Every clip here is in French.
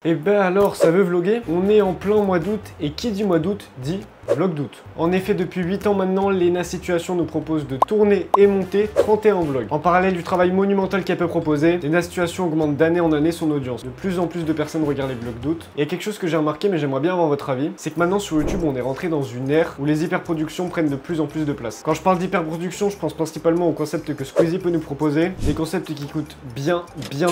Et ben alors, ça veut vloguer? On est en plein mois d'août, et qui dit mois d'août dit vlog d'août. En effet, depuis 8 ans maintenant, Lena Situation nous propose de tourner et monter 31 vlogs. En parallèle du travail monumental qu'elle peut proposer, Lena Situation augmente d'année en année son audience. De plus en plus de personnes regardent les vlogs d'août. Et il y a quelque chose que j'ai remarqué, mais j'aimerais bien avoir votre avis, c'est que maintenant sur YouTube, on est rentré dans une ère où les hyperproductions prennent de plus en plus de place. Quand je parle d'hyperproduction, je pense principalement au concept que Squeezie peut nous proposer, des concepts qui coûtent bien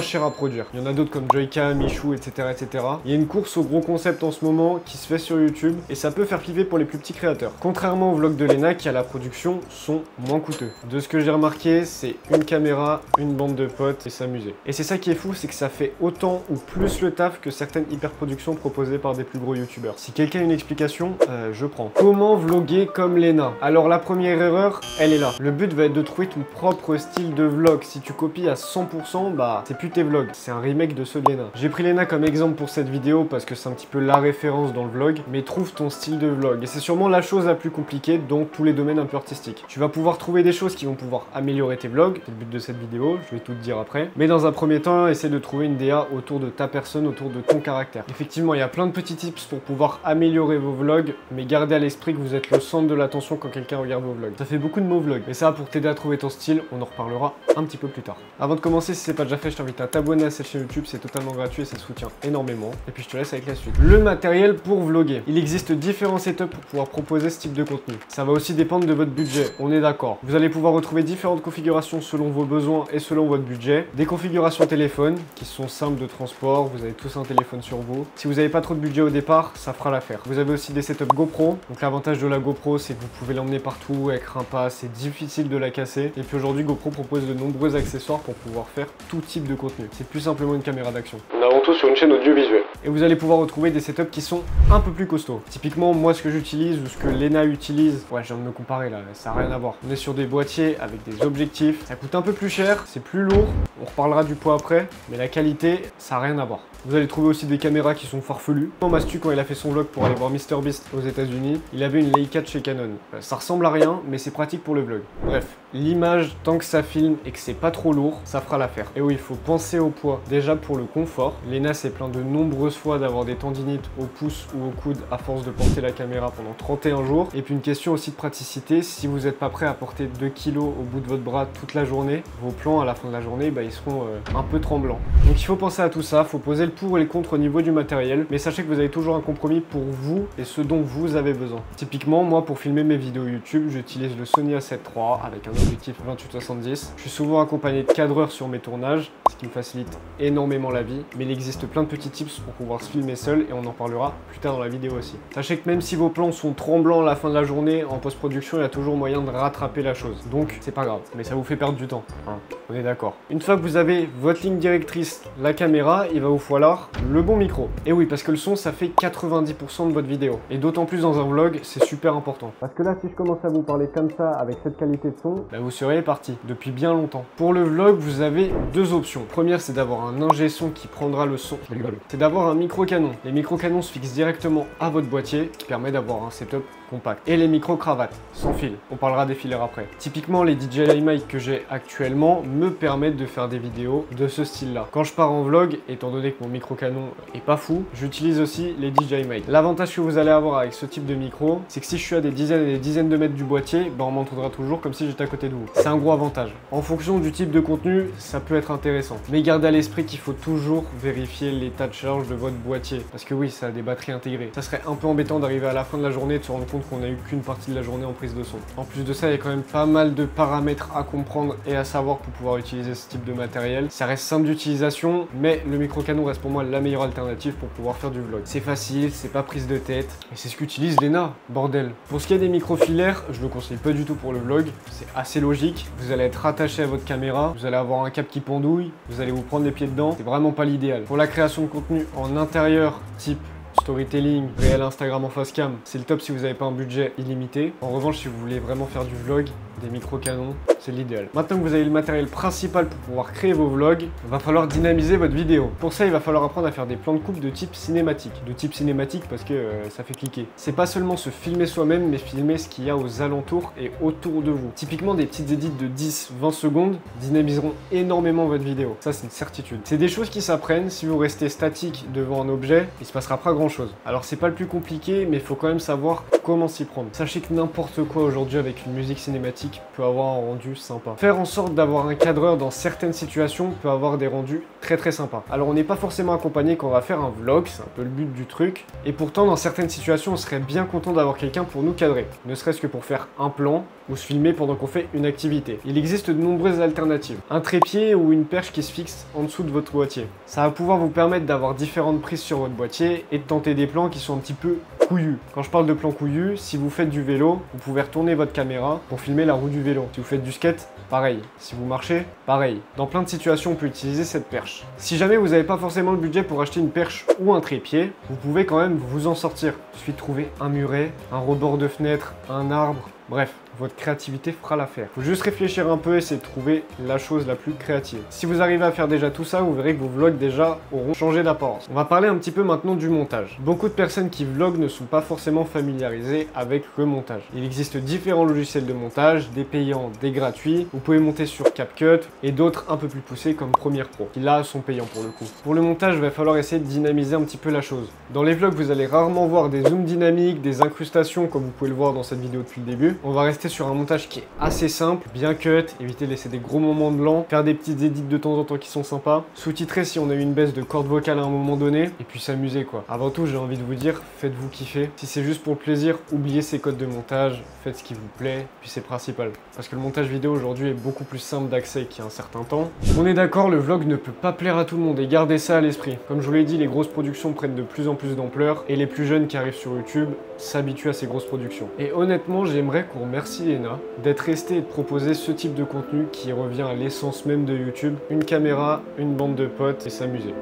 cher à produire. Il y en a d'autres comme Joyka, Michou, etc., etc. Il y a une course aux gros concepts en ce moment qui se fait sur YouTube, et ça peut faire flipper pour les plus petits créateurs. Contrairement aux vlogs de Lena qui à la production sont moins coûteux. De ce que j'ai remarqué, c'est une caméra, une bande de potes et s'amuser. Et c'est ça qui est fou, c'est que ça fait autant ou plus le taf que certaines hyperproductions proposées par des plus gros youtubeurs. Si quelqu'un a une explication, je prends. Comment vloguer comme Lena? Alors la première erreur, elle est là. Le but va être de trouver ton propre style de vlog. Si tu copies à 100%, bah c'est plus tes vlogs, c'est un remake de ceux de Lena. J'ai pris Lena comme exemple pour cette vidéo parce que c'est un petit peu la référence dans le vlog, mais trouve ton style de vlog. Et c'est sûrement la chose la plus compliquée dans tous les domaines un peu artistiques. Tu vas pouvoir trouver des choses qui vont pouvoir améliorer tes vlogs, c'est le but de cette vidéo, je vais tout te dire après. Mais dans un premier temps, essaie de trouver une DA autour de ta personne, autour de ton caractère. Effectivement, il y a plein de petits tips pour pouvoir améliorer vos vlogs, mais gardez à l'esprit que vous êtes le centre de l'attention quand quelqu'un regarde vos vlogs. Ça fait beaucoup de mots vlog, mais ça pour t'aider à trouver ton style, on en reparlera un petit peu plus tard. Avant de commencer, si c'est pas déjà fait, je t'invite à t'abonner à cette chaîne YouTube, c'est totalement gratuit et ça soutient énormément. Et puis je te laisse avec la suite. Le matériel pour vlogger. Il existe différents setups pour pouvoir proposer ce type de contenu. Ça va aussi dépendre de votre budget, on est d'accord. Vous allez pouvoir retrouver différentes configurations selon vos besoins et selon votre budget. Des configurations téléphone qui sont simples de transport, vous avez tous un téléphone sur vous. Si vous n'avez pas trop de budget au départ, ça fera l'affaire. Vous avez aussi des setups GoPro. Donc l'avantage de la GoPro, c'est que vous pouvez l'emmener partout, elle craint pas, c'est difficile de la casser. Et puis aujourd'hui, GoPro propose de nombreux accessoires pour pouvoir faire tout type de contenu. C'est plus simplement une caméra d'action. On est avant tout sur une chaîne audiovisuelle. Et vous allez pouvoir retrouver des setups qui sont un peu plus costauds. Typiquement, moi, ce que j'utilise ou ce que Lena utilise, ouais, je viens de me comparer là, ça n'a rien à voir. On est sur des boîtiers avec des objectifs, ça coûte un peu plus cher, c'est plus lourd, on reparlera du poids après, mais la qualité, ça n'a rien à voir. Vous allez trouver aussi des caméras qui sont farfelues. Mastu, quand il a fait son vlog pour aller voir MrBeast aux États-Unis, il avait une Leica de chez Canon. Ça ressemble à rien, mais c'est pratique pour le vlog. Bref, l'image, tant que ça filme et que c'est pas trop lourd, ça fera l'affaire. Et oui, il faut penser au poids. Déjà pour le confort, Lena s'est plaint de nombreuses fois d'avoir des tendinites au pouce ou au coude à force de porter la caméra pendant 31 jours. Et puis une question aussi de praticité, si vous n'êtes pas prêt à porter 2 kg au bout de votre bras toute la journée, vos plans à la fin de la journée, bah, ils seront un peu tremblants. Donc il faut penser à tout ça, il faut poser le pour et le contre au niveau du matériel, mais sachez que vous avez toujours un compromis pour vous et ce dont vous avez besoin. Typiquement, moi pour filmer mes vidéos YouTube, j'utilise le Sony A7 III avec un objectif 28-70. Je suis souvent accompagné de cadreurs sur mes tournages, ce qui me facilite énormément la vie, mais il existe plein de petits tips pour pouvoir se filmer seul et on en parlera plus tard dans la vidéo aussi. Sachez que même si vos plans sont tremblants à la fin de la journée, en post-production, il y a toujours moyen de rattraper la chose. Donc c'est pas grave, mais ça vous fait perdre du temps, hein, on est d'accord. Une fois que vous avez votre ligne directrice, la caméra, il va vous falloir le bon micro. Et oui, parce que le son, ça fait 90% de votre vidéo. Et d'autant plus dans un vlog, c'est super important. Parce que là, si je commence à vous parler comme ça, avec cette qualité de son, bah vous seriez parti depuis bien longtemps. Pour le vlog, vous avez deux options. Première, c'est d'avoir un ingé son qui prendra le son. C'est d'avoir un micro canon. Les micro canons se fixent directement à votre boîtier, qui permet d'avoir un setup compact. Et les micro cravates, sans fil. On parlera des fileurs après. Typiquement, les DJI mic que j'ai actuellement me permettent de faire des vidéos de ce style-là. Quand je pars en vlog, étant donné que mon micro canon est pas fou, j'utilise aussi les DJI mic. L'avantage que vous allez avoir avec ce type de micro, c'est que si je suis à des dizaines et des dizaines de mètres du boîtier, bah on m'entendra toujours comme si j'étais à côté de vous. C'est un gros avantage. En fonction du type de contenu, ça peut être intéressant. Mais gardez à l'esprit qu'il faut toujours vérifier l'état de charge de votre boîtier. Parce que oui, ça a des batteries intégrées. Ça serait un peu embêtant d'arriver à la fin de la journée et de se rendre compte qu'on a eu qu'une partie de la journée en prise de son. En plus de ça, il y a quand même pas mal de paramètres à comprendre et à savoir pour pouvoir utiliser ce type de matériel. Ça reste simple d'utilisation, mais le micro canon reste pour moi la meilleure alternative pour pouvoir faire du vlog. C'est facile, c'est pas prise de tête, et c'est ce qu'utilise Lena, bordel. Pour ce qui est des micros filaires, je le conseille pas du tout pour le vlog, c'est assez logique. Vous allez être rattaché à votre caméra, vous allez avoir un câble qui pendouille, vous allez vous prendre les pieds dedans, c'est vraiment pas l'idéal. Pour la création de contenu en intérieur, type storytelling, réel Instagram en face cam, c'est le top si vous n'avez pas un budget illimité. En revanche, si vous voulez vraiment faire du vlog, des micro-canons, c'est l'idéal. Maintenant que vous avez le matériel principal pour pouvoir créer vos vlogs, il va falloir dynamiser votre vidéo. Pour ça, il va falloir apprendre à faire des plans de coupe de type cinématique. De type cinématique parce que ça fait cliquer. C'est pas seulement se filmer soi-même, mais filmer ce qu'il y a aux alentours et autour de vous. Typiquement, des petites édits de 10-20 secondes dynamiseront énormément votre vidéo. Ça, c'est une certitude. C'est des choses qui s'apprennent. Si vous restez statique devant un objet, il se passera pas grand-chose. Alors, c'est pas le plus compliqué, mais il faut quand même savoir comment s'y prendre. Sachez que n'importe quoi aujourd'hui avec une musique cinématique peut avoir un rendu sympa. Faire en sorte d'avoir un cadreur dans certaines situations peut avoir des rendus très sympas. Alors, on n'est pas forcément accompagné quand on va faire un vlog, c'est un peu le but du truc. Et pourtant, dans certaines situations, on serait bien content d'avoir quelqu'un pour nous cadrer. Ne serait-ce que pour faire un plan ou se filmer pendant qu'on fait une activité. Il existe de nombreuses alternatives. Un trépied ou une perche qui se fixe en dessous de votre boîtier. Ça va pouvoir vous permettre d'avoir différentes prises sur votre boîtier et de tenter des plans qui sont un petit peu couillus. Quand je parle de plans couillus, si vous faites du vélo, vous pouvez retourner votre caméra pour filmer la roue du vélo. Si vous faites du skate, pareil. Si vous marchez, pareil. Dans plein de situations, on peut utiliser cette perche. Si jamais vous n'avez pas forcément le budget pour acheter une perche ou un trépied, vous pouvez quand même vous en sortir. Il suffit de trouver un muret, un rebord de fenêtre, un arbre, bref. Votre créativité fera l'affaire. Faut juste réfléchir un peu et essayer de trouver la chose la plus créative. Si vous arrivez à faire déjà tout ça, vous verrez que vos vlogs déjà auront changé d'apparence. On va parler un petit peu maintenant du montage. Beaucoup de personnes qui vloguent ne sont pas forcément familiarisées avec le montage. Il existe différents logiciels de montage, des payants, des gratuits. Vous pouvez monter sur CapCut et d'autres un peu plus poussés comme Premiere Pro, qui là sont payants pour le coup. Pour le montage, il va falloir essayer de dynamiser un petit peu la chose. Dans les vlogs, vous allez rarement voir des zooms dynamiques, des incrustations comme vous pouvez le voir dans cette vidéo depuis le début. On va rester sur un montage qui est assez simple, bien cut, éviter de laisser des gros moments de blanc, faire des petites édits de temps en temps qui sont sympas, sous-titrer si on a eu une baisse de corde vocale à un moment donné, et puis s'amuser quoi. Avant tout, j'ai envie de vous dire, faites-vous kiffer. Si c'est juste pour le plaisir, oubliez ces codes de montage, faites ce qui vous plaît, puis c'est principal. Parce que le montage vidéo aujourd'hui est beaucoup plus simple d'accès qu'il y a un certain temps. On est d'accord, le vlog ne peut pas plaire à tout le monde, et gardez ça à l'esprit. Comme je vous l'ai dit, les grosses productions prennent de plus en plus d'ampleur, et les plus jeunes qui arrivent sur YouTube s'habituent à ces grosses productions. Et honnêtement, j'aimerais qu'on remercie Léna d'être resté et de proposer ce type de contenu qui revient à l'essence même de YouTube. Une caméra, une bande de potes et s'amuser.